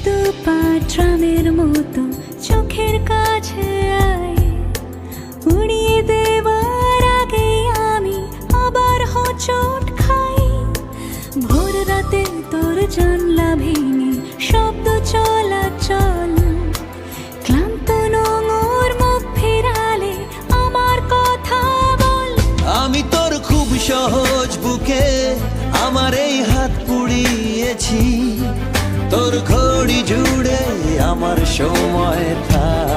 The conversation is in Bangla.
দুপা ট্রামের মতো চোখের কাছে আয়, উড়িয়ে দেবার আগে আমি আবার হোঁচট খাই। ভোর রাতে তোর জানলা ভেঙে শব্দ চলাচল, ক্লান্ত নোংর মুখ ফেরালে আমার কথা বল। আমি তোর খুব সহজ বুকে আমার এই হাত পুড়িয়েছি, তোর ঘড়ি জুড়ে আমার সময় থাক।